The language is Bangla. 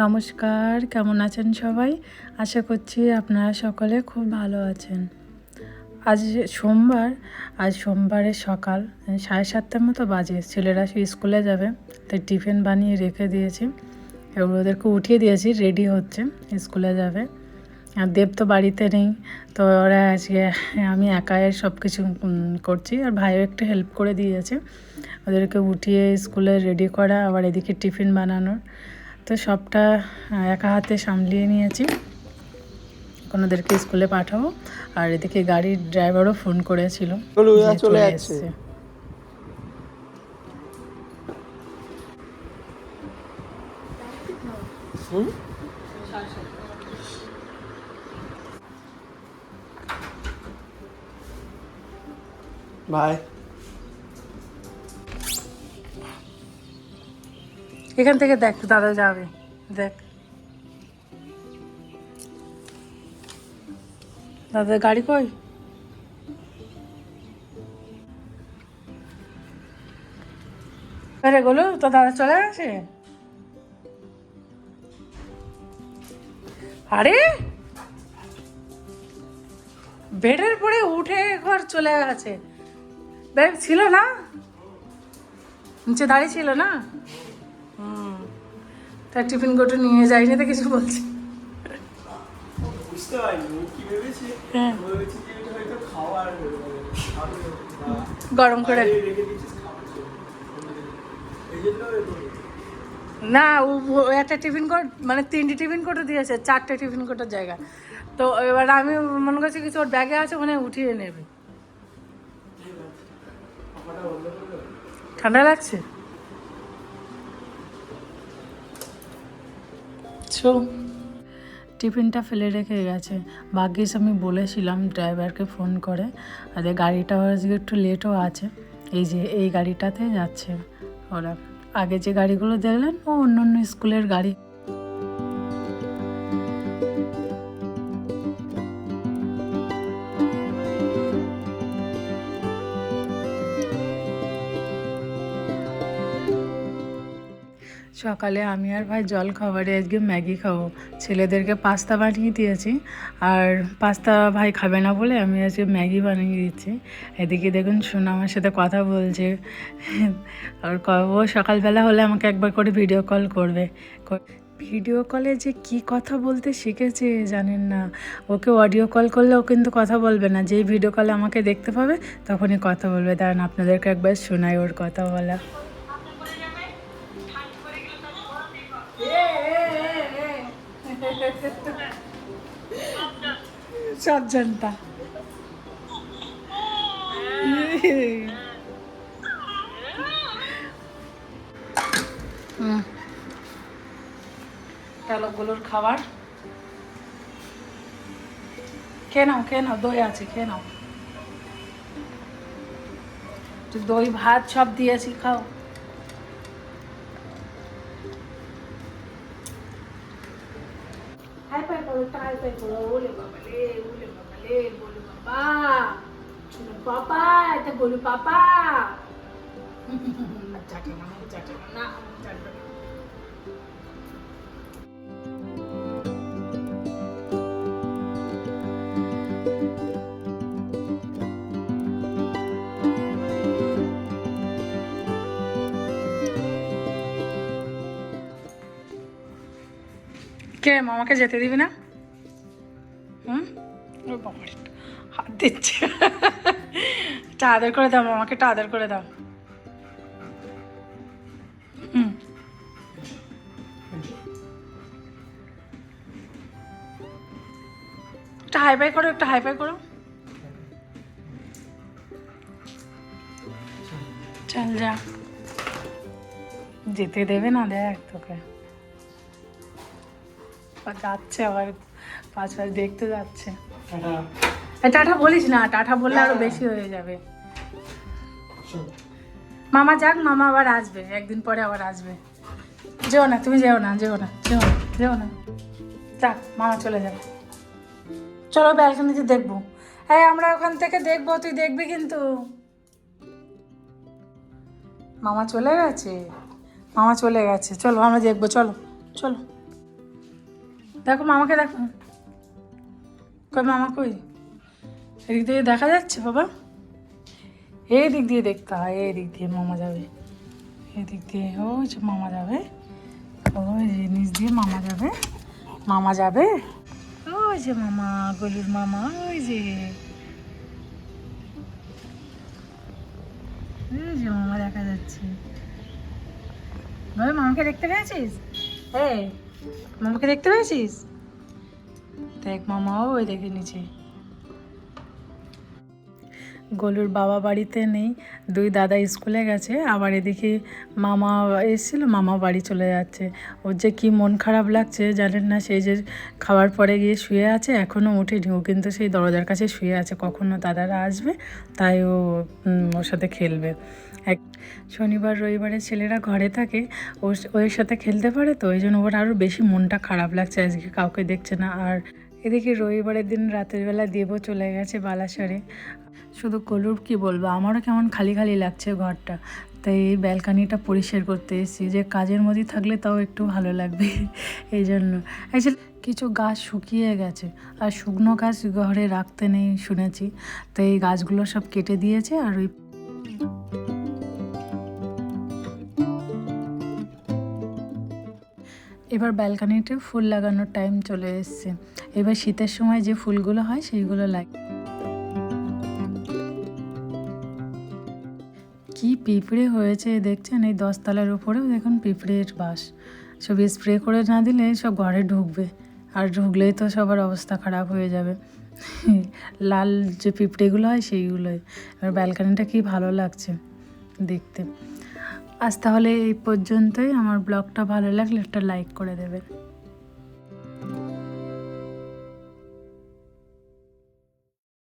নমস্কার, কেমন আছেন সবাই? আশা করছি আপনারা সকলে খুব ভালো আছেন। আজ সোমবার, আজ সোমবারের সকাল 7:30টার মতো বাজে। ছেলেরা স্কুলে যাবে, তাই টিফিন বানিয়ে রেখে দিয়েছি। এবার ওদেরকে উঠিয়ে দিয়েছি, রেডি হচ্ছে, স্কুলে যাবে। আর দেব তো বাড়িতে নেই, তো ওরা আজকে আমি একাই সব কিছু করছি। আর ভাইও একটু হেল্প করে দিয়েছে ওদেরকে উঠিয়ে স্কুলে রেডি করা, আবার এদিকে টিফিন বানানোর। তো সবটা একা হাতে সামলিয়ে নিয়েছি। এখন ওদেরকে স্কুলে পাঠাবো। আর এদিকে গাড়ির ড্রাইভারও ফোন করেছিল, চলে এসছে। ভাই এখান থেকে দেখ, দাদা যাবে, দেখ দাদার গাড়ি কই? আরে গোলু, তো দাদা চলে গেছে। আরে বেডের পরে উঠে ঘর চলে গেছে। ব্যাগ ছিল না, নিচে দাঁড়িয়ে ছিল না। তার টিফিন কোটো নিয়ে যায়নি তো কিছু বলছে। বুঝতে পারিনি কি ভেবেছি, হ্যাঁ, ভেবেছি যে এটা হয়তো খাওয়ার গরম করে রেখে দিচ্ছিস খাওয়ার জন্য, এই জন্য না। ও একটা টিফিন কোট, মানে 3টে টিফিন কোটও দিয়েছে, 4টে টিফিন কোটের জায়গা। তো এবার আমি মনে করছি কিছু ওর ব্যাগে আছে, ওখানে উঠিয়ে নেবে। ঠান্ডা লাগছে। টিফিনটা ফেলে রেখে গেছে। ভাগ্যিস আমি বলেছিলাম ড্রাইভারকে ফোন করে, আর গাড়িটা আজকে একটু লেটও আছে। এই যে এই গাড়িটাতে যাচ্ছে ওরা। আগে যে গাড়িগুলো দেখলেন ও অন্য অন্য স্কুলের গাড়ি। সকালে আমি আর ভাই জল খাবারে আজকে ম্যাগি খাবো। ছেলেদেরকে পাস্তা বানিয়ে দিয়েছি, আর পাস্তা ভাই খাবে না বলে আমি আজকে ম্যাগি বানিয়ে দিচ্ছি। এদিকে দেখুন সোনা আমার সাথে কথা বলছে। আর ও সকালবেলা হলে আমাকে একবার করে ভিডিও কল করবে। ভিডিও কলে যে কি কথা বলতে শিখেছে জানেন না। ওকে অডিও কল করলে ও কিন্তু কথা বলবে না, যেই ভিডিও কলে আমাকে দেখতে পাবে তখনই কথা বলবে। দাঁড়ান আপনাদেরকে একবার শোনাই ওর কথা বলা। সব জানতা গুলোর খাবার খেয়ে নাও, খেয়ে নাও, দই আছে, খেয়ে নাও। দই ভাত সব দিয়েছি, খাও। হাই পাই করো, হাই পাই করো। ওলে বাবা লে, ওলে বাবা লে, গোলু বাবা, ছোট পাপা, এটা গোলু পাপা। চাটে না, চাটে না, চাটবে না। কে মামাকে যেতে দিবি না? ও বাবা, হাত দিচ্ছে। একটা আদর করে দাও মামাকে, একটা আদর করে দাও। একটা হাই ফাই করো, একটা হাই ফাই করো। চল যা, যেতে দেবে না, দেখ তোকে যাচ্ছে আবার 5 দেখতে যাচ্ছে। টাটা বলিস না, টাটা বললে আরো বেশি হয়ে যাবে। মামা যাক, মামা আবার আসবে, একদিন পরে আবার আসবে। যেও না, তুমি যেও না, যেও না, যেও না, যেও না, যাক মামা চলে যাবে। চলো ব্যালকনিতে দেখবো। হ্যাঁ আমরা ওখান থেকে দেখবো, তুই দেখবি কিন্তু। মামা চলে গেছে, মামা চলে গেছে, চলো আমরা দেখবো, চলো চলো। দেখো মামাকে, দেখো কই মামা, কই? এদিক দিয়ে দেখা যাচ্ছে বাবা? এই দিক দিয়ে দেখতে হয়, এই দিক দিয়ে মামা যাবে, এদিক দিয়ে ওই যে মামা যাবে, ওই যে নিচ দিয়ে মামা যাবে, মামা যাবে, ওই যে মামা, গলুর মামা, ওই যে মামা দেখা যাচ্ছে। ভাই মামাকে দেখতে পেয়েছিস? এই মামাকে দেখতে পেয়েছিস? দেখ মামাও ওই দেখে নিচে। গলুর বাবা বাড়িতে নেই, দুই দাদা স্কুলে গেছে, আবার এদিকে মামা এসেছিল, মামা বাড়ি চলে যাচ্ছে। ওর যে কি মন খারাপ লাগছে জানেন না, সেই যে খাওয়ার পরে গিয়ে শুয়ে আছে, এখনও ওঠেনি ও, কিন্তু সেই দরজার কাছে শুয়ে আছে, কখনো দাদারা আসবে তাই ও ওর সাথে খেলবে। এক শনিবার রবিবারে ছেলেরা ঘরে থাকে, ওর সাথে খেলতে পারে, তো ওই জন্য ওর আরও বেশি মনটা খারাপ লাগছে, আজকে কাউকে দেখছে না। আর এদিকে রবিবারের দিন রাতের বেলা দেবও চলে গেছে বালাসরে। শুধু কলুর কি বলবো, আমারও কেমন খালি খালি লাগছে ঘরটা, তাই এই ব্যালকানিটা পরিষ্কার করতে এসেছি, যে কাজের মধ্যে থাকলে তাও একটু ভালো লাগবে এই জন্য। অ্যাকচুয়ালি কিছু গাছ শুকিয়ে গেছে, আর শুকনো গাছ ঘরে রাখতে নেই শুনেছি, তো এই গাছগুলো সব কেটে দিয়েছে। আর ওই এবার ব্যালকানিতে ফুল লাগানোর টাইম চলে এসছে, এবার শীতের সময় যে ফুলগুলো হয় সেইগুলো লাগে। কি পিঁপড়ে হয়েছে দেখছেন, এই 10 তলার উপরেও দেখুন পিঁপড়ের বাস। সব স্প্রে করে না দিলে সব ঘরে ঢুকবে, আর ঢুকলেই তো সবার অবস্থা খারাপ হয়ে যাবে। লাল যে পিঁপড়েগুলো হয় সেইগুলোই। এবার ব্যালকানিটা কি ভালো লাগছে দেখতে। আজ তাহলে এই পর্যন্তই, আমার ব্লগটা ভালো লাগলে একটা লাইক করে দেবেন।